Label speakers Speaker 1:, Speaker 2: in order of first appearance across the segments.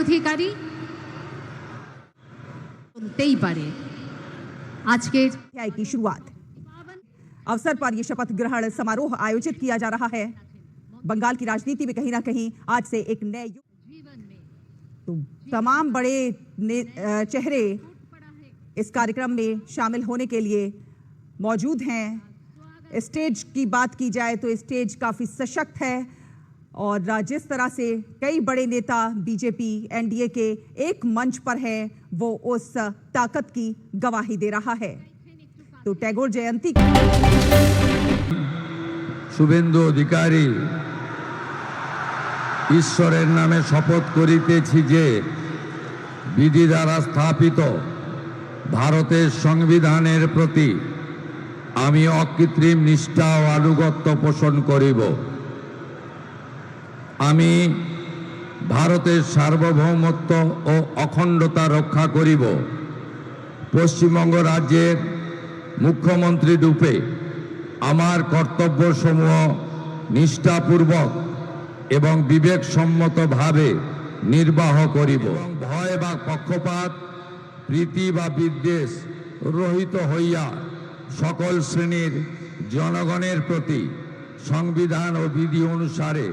Speaker 1: अधिकारी सुनते ही पारे। आज के
Speaker 2: की शुरुआत अवसर पर यह शपथ ग्रहण समारोह आयोजित किया जा रहा है। बंगाल की राजनीति में कहीं ना कहीं आज से एक नए तो तमाम बड़े चेहरे इस कार्यक्रम में शामिल होने के लिए मौजूद हैं। स्टेज की बात की जाए तो स्टेज काफी सशक्त है और जिस तरह से कई बड़े नेता बीजेपी एनडीए के एक मंच पर है वो उस ताकत की गवाही दे रहा है। तो टैगोर जयंती
Speaker 3: शुभेन्दु अधिकारी ईश्वरेर नामे शपथ करितेछि जे विधि द्वारा स्थापित भारतेर संविधानेर प्रति आमी अकृत्रिम निष्ठा ओ आनुगत्य पोषण करिब। आमी भारतेर सार्वभौमत्व ओ अखंडता रक्षा करिब। पश्चिमबंग राज्येर मुख्यमंत्री रूपे आमार कर्तव्य समूह निष्ठापूर्वक एवं विवेकसम्मत भावे निर्वाह करिब। भय बा पक्षपात प्रीति बा विद्वेष रहित हइया सकल श्रेणीर जनगणेर प्रति संविधान और विधि अनुसारे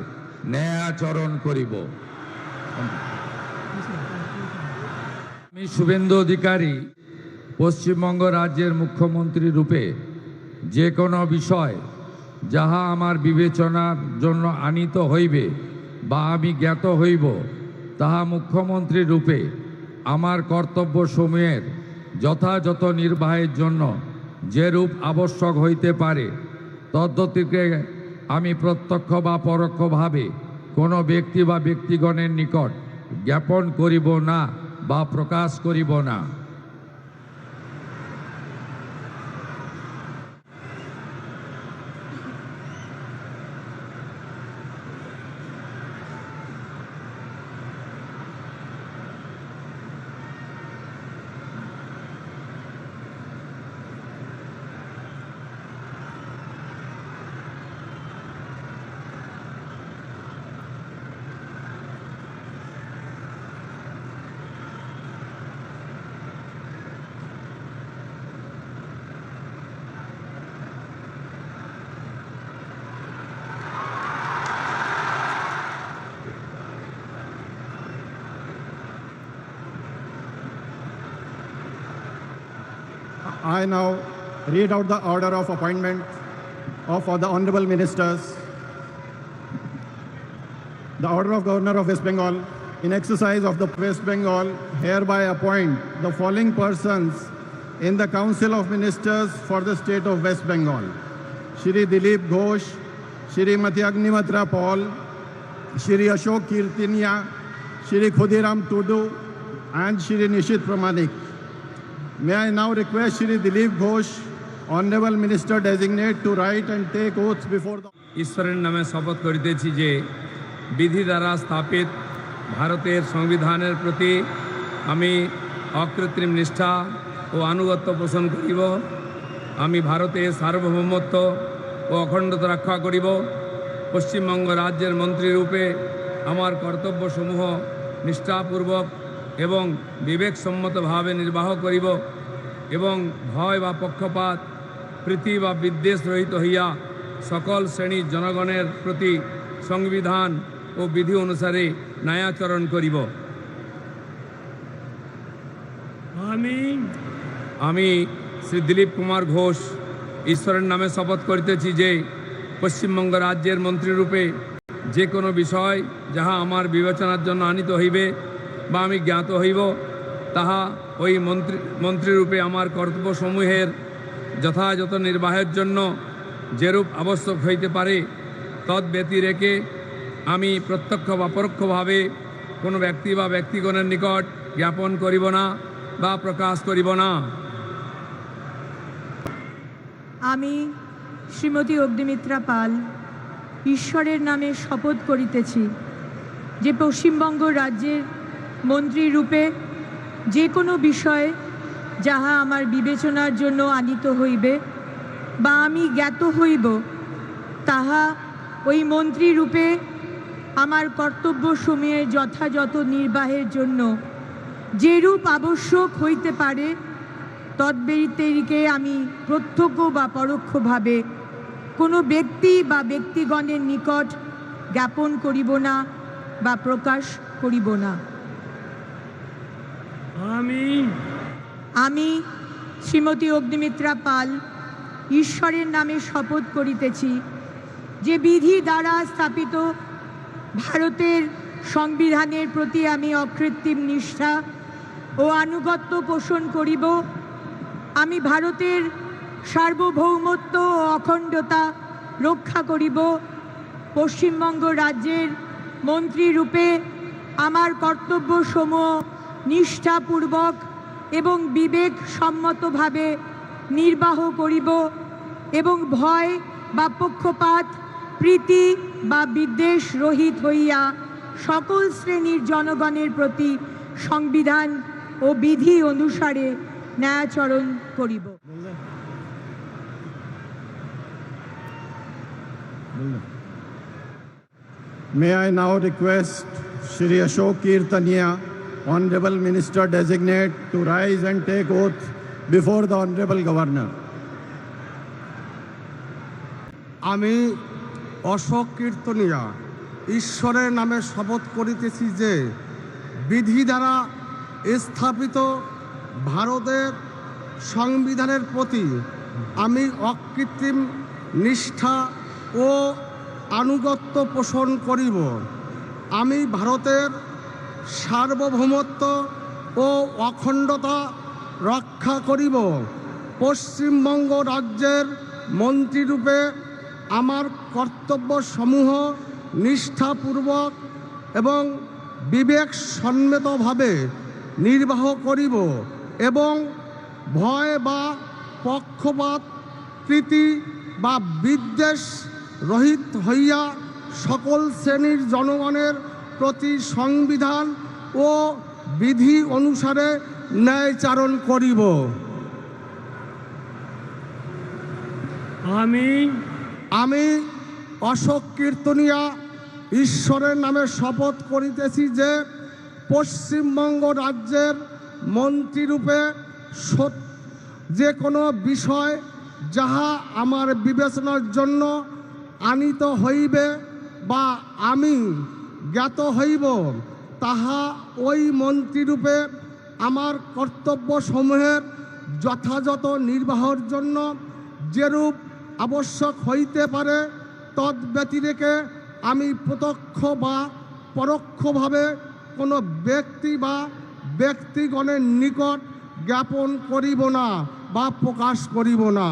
Speaker 3: न्याय आचरण करिब। आमि शुभेन्दु अधिकारी पश्चिमबंग राज्येर मुख्यमंत्री रूपे जे कोनो विषय যাহা আমার বিবেচনার জন্য আনিত হইবে বা আমি জ্ঞাত হইব তাহা মুখ্যমন্ত্রী রূপে আমার কর্তব্য সমূহের যথাযথ নির্বাহের জন্য যে রূপ আবশ্যক হইতে পারে তদ্গতিকে আমি প্রত্যক্ষ বা পরোক্ষভাবে কোনো ব্যক্তি বা ব্যক্তিগণের নিকট জ্ঞাপন করিব না বা প্রকাশ করিব না।
Speaker 4: I now read out the order of appointment of the Honorable Ministers. The order of Governor of West Bengal, in exercise of the West Bengal, hereby appoint the following persons in the Council of Ministers for the state of West Bengal. Shri Dilip Ghosh, Shrimati Agnimatra Paul, Shri Ashok Kirtinia, Shri Khudiram Tudu, and Shri Nishit Pramanik. May I now request Shri Dilip Ghosh, Honorable Minister Designate, to write and take oaths before the...
Speaker 5: ईश्वरेर नामे शपथ करितेछि जे विधि द्वारा स्थापित भारतेर संविधानेर प्रति आमी अकृत्रिम निष्ठा ओ आनुगत्य पोषण करिब। आमी भारतेर सार्वभौमत्व ओ अखंडता रक्षा करिब। पश्चिमबंग राज्येर मंत्री रूपे आमार कर्तव्य समूह निष्ठापूर्वक एवं विवेकसम्मत भावे निर्वाह करिब एवं भय बा पक्षपात प्रीति बा विद्वेष रहित हइया सकल श्रेणी जनगणेर प्रति संविधान और विधि अनुसारे न्यायाचरण करिब। आमी श्री दिलीप कुमार घोष ईश्वरेर नामे शपथ करितेछि जे पश्चिमबंग राज्येर मंत्री रूपे जे कोनो विषय जहाँ आमार विवेचनार जन्य आनित हइबे বা আমি জ্ঞাত হইব তাহা ওই মন্ত্রী রূপে আমার কর্তব্য সমূহের যথাযথ নির্বাহের জন্য যেরূপ আবশ্যক হইতে পারে তদ ব্যতিরেকে আমি প্রত্যক্ষ বা পরোক্ষভাবে কোনো ব্যক্তি বা ব্যক্তিগণের নিকট জ্ঞাপন করিব না বা প্রকাশ করিব না।
Speaker 6: আমি শ্রীমতী অগ্নিমিত্রা পাল ঈশ্বরের নামে শপথ করিতেছি যে পশ্চিমবঙ্গ রাজ্যের মন্ত্রী রূপে যে কোনো বিষয় যাহা আমার বিবেচনার জন্য আনিত হইবে বা আমি জ্ঞাত হইব তাহা ওই মন্ত্রী রূপে আমার কর্তব্যসমূহের যথাযথ নির্বাহের জন্য যেরূপ আবশ্যক হইতে পারে তদ্ব্যতিরিকে আমি প্রত্যক্ষ বা পরোক্ষভাবে কোনো ব্যক্তি বা ব্যক্তিগণের নিকট জ্ঞাপন করিব না বা প্রকাশ করিব না। আমি শ্রীমতী অগ্নিমিত্রা পাল ঈশ্বরের নামে শপথ করিতেছি যে বিধি দ্বারা স্থাপিত ভারতের সংবিধানের প্রতি আমি অকৃত্রিম নিষ্ঠা ও আনুগত্য পোষণ করিব। আমি ভারতের সার্বভৌমত্ব ও অখণ্ডতা রক্ষা করিব। পশ্চিমবঙ্গ রাজ্যের মন্ত্রী রূপে আমার কর্তব্যসমূহ নিষ্ঠাপূর্বক এবং বিবেকসম্মতভাবে নির্বাহ করিব এবং ভয় বা পক্ষপাত প্রীতি বা বিদ্বেষ রহিত হইয়া সকল শ্রেণীর জনগণের প্রতি সংবিধান ও বিধি অনুসারে ন্যায়াচরণ করিব।
Speaker 4: May I now request Shri Ashok Kirtaniya, Honorable Minister Designate, to rise and take oath before the Honorable Governor.
Speaker 7: আমি অশোক কীর্তনিয়া ঈশ্বরের নামে শপথ করিতেছি যে বিধি দ্বারা স্থাপিত ভারতের সংবিধানের প্রতি আমি অকৃত্রিম নিষ্ঠা ও আনুগত্য পোষণ করিব। আমি ভারতের সার্বভৌমত্ব ও অখণ্ডতা রক্ষা করিব। পশ্চিমবঙ্গ রাজ্যের মন্ত্রীরূপে আমার কর্তব্যসমূহ নিষ্ঠাপূর্বক এবং বিবেকসম্মতভাবে নির্বাহ করিব এবং ভয় বা পক্ষপাত প্রীতি বা বিদ্বেষ রহিত হইয়া সকল শ্রেণীর জনগণের প্রতি সংবিধান ও বিধি অনুসারে ন্যায়চারণ করিব। আমি অশোক কীর্তনিয়া ঈশ্বরের নামে শপথ করিতেছি যে পশ্চিমবঙ্গ রাজ্যের মন্ত্রীরূপে যে কোনো বিষয় যাহা আমার বিবেচনার জন্য আনিত হইবে বা আমি জ্ঞাত হইব তাহা ওই মন্ত্রীরূপে আমার কর্তব্যসমূহের যথাযথ নির্বাহের জন্য যেরূপ আবশ্যক হইতে পারে তদ্ব্যতিরেকে আমি প্রত্যক্ষ বা পরোক্ষভাবে কোনো ব্যক্তি বা ব্যক্তিগণের নিকট জ্ঞাপন করিব না বা প্রকাশ করিব না।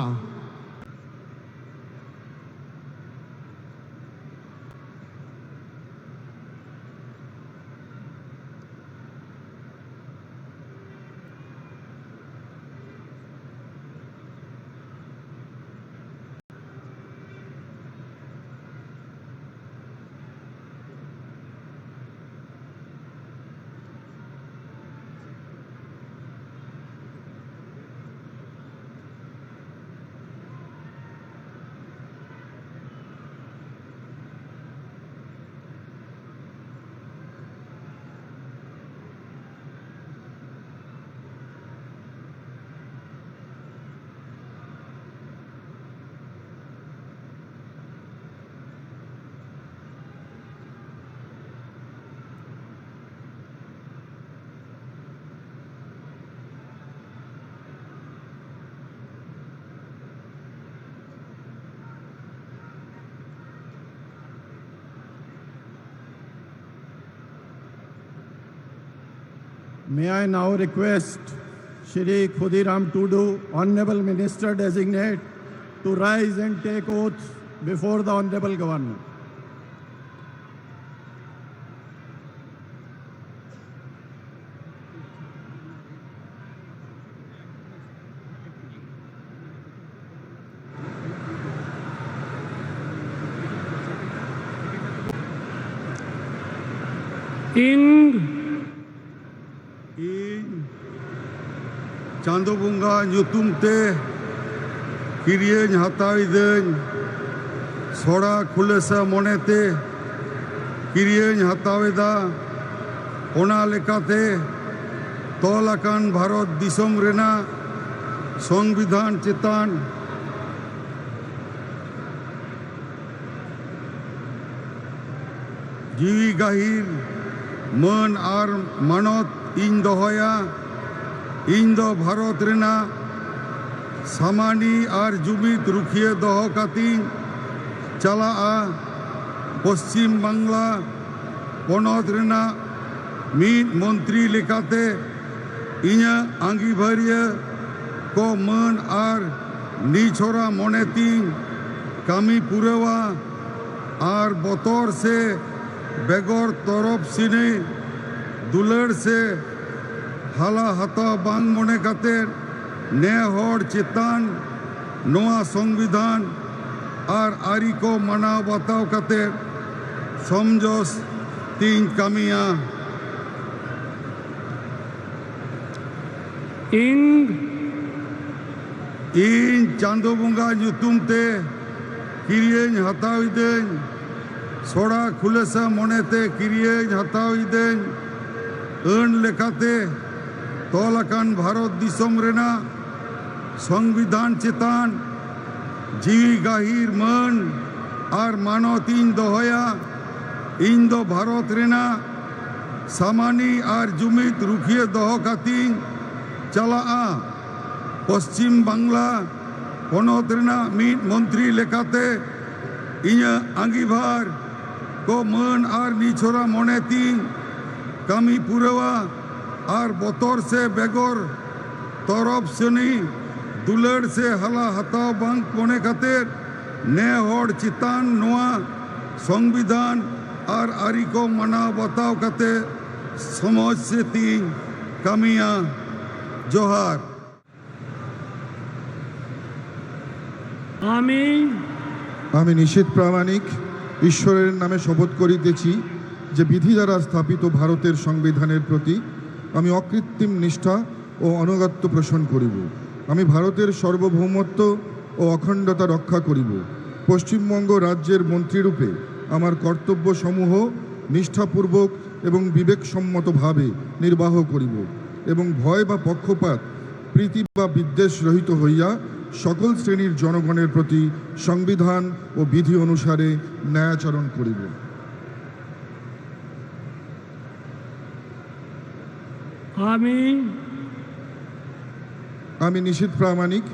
Speaker 4: May I now request Shri Khudiram Tudu, Honorable Minister Designate, to rise and take oath before the Honorable Governor.
Speaker 8: Chando bunga nyutum te kiriye hatai den sora khulesa monete ᱠᱤᱨᱤᱭᱟᱹᱧ ᱦᱟᱛᱟᱣᱮᱫᱟ ᱚᱱᱟ ᱞᱮᱠᱟᱛᱮ ᱛᱚᱞ ᱟᱠᱟᱱ ᱵᱷᱟᱨᱚᱛ ᱫᱤᱥᱚᱢ ᱨᱮᱱᱟᱜ সংবিধান চেতন জিবি গাহির মন আর মানত ইন দহয়া ইন দ ভারত রেনা সামানি আর জুমিত রুখিয়ে দহ কাতিন চালাআ পশ্চিম বাংলা পনত রেনা মিদ মন্ত্রী লেকাতে ইঞা আঙ্গিভারিয়া को मन और नीछोरा मने तीन कामी पुरेवा और बतौर से बेगौर तरफ सिने दुलड़ से हाला हता बांग मने कातेर ने होड़ चितान नोआ संविधान और आरी को मना बताओ कातेर समझोस तीन कामिया इन चांदो बुंगा ᱧᱩᱛᱩᱢ ᱛᱮ ᱠᱤᱨᱤᱭᱟᱹᱧ ᱦᱟᱛᱟᱣᱤᱫᱟᱹᱧ ᱥᱚᱲᱟ ᱠᱷᱩᱞᱟᱹᱥᱟ ᱢᱚᱱᱮᱛᱮ ᱠᱤᱨᱤᱭᱟᱹᱧ ᱦᱟᱛᱟᱣᱤᱫᱟᱹᱧ ᱟᱹᱱ ᱞᱮᱠᱟᱛᱮ ᱛᱚᱞ ᱟᱠᱟᱱ ᱵᱷᱟᱨᱚᱛ ᱫᱤᱥᱚᱢ ᱨᱮᱱᱟᱜ সংবিধান চেতন জিবি গাহির ᱢᱟᱹᱱ আর মানতিᱧ দহয়া ᱤᱧ ᱫᱚ ᱵᱷᱟᱨᱚᱛ ᱨᱮᱱᱟᱜ সামানি আর জুমিত রুখিয়ে দহ কাতিᱧ চালাআ पश्चिम बांग्ला पनत मीट मंत्री लेकाते इña आंगीभार को मन और निछोरा मने तीन कामी पुरेवा और बतौर से बेगौर तरफ सनी दुलड़ से हला हताव बांग मने खातिर ने होड़ चितान नोआ संविधान और आरी को मना बताव काते समझ से तीन कामिया जोहार
Speaker 9: আমি নিষেধ প্রামাণিক ঈশ্বরের নামে শপথ করিতেছি যে বিধি দ্বারা স্থাপিত ভারতের সংবিধানের প্রতি আমি অকৃত্রিম নিষ্ঠা ও অনুগত্য পোষণ করিব। আমি ভারতের সার্বভৌমত্ব ও অখণ্ডতা রক্ষা করিব। পশ্চিমবঙ্গ রাজ্যের মন্ত্রীরূপে আমার কর্তব্যসমূহ নিষ্ঠাপূর্বক এবং বিবেকসম্মতভাবে নির্বাহ করিব এবং ভয় বা পক্ষপাত প্রীতি বা বিদ্বেষ রহিত হইয়া সকল শ্রেণীর জনগণের প্রতি সংবিধান ও বিধি অনুসারে ন্যায়াচরণ করিব। আমি নিষেধ প্রামাণিক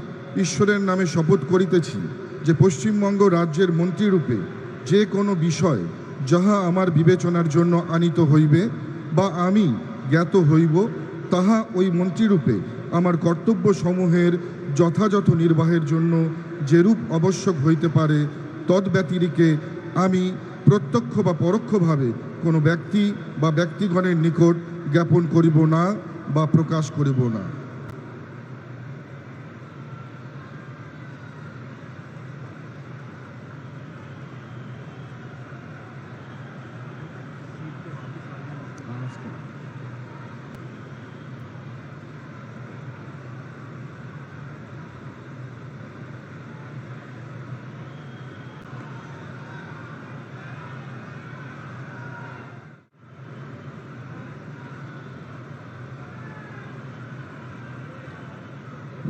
Speaker 9: ঈশ্বরের নামে শপথ করিতেছি যে পশ্চিমবঙ্গ রাজ্যের মন্ত্রীরূপে যে কোনো বিষয় যাহা আমার বিবেচনার জন্য আনিত হইবে বা আমি জ্ঞাত হইব তাহা ওই মন্ত্রীরূপে আমার কর্তব্যসমূহের যথাযথ নির্বাহের জন্য যেরূপ আবশ্যক হইতে পারে তদ্ব্যতিরিকে আমি প্রত্যক্ষ বা পরোক্ষভাবে কোনো ব্যক্তি বা ব্যক্তিগণের নিকট জ্ঞাপন করিব না বা প্রকাশ করিব না।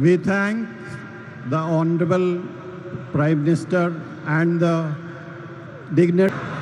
Speaker 4: We thank the Honorable Prime Minister and the dignitary.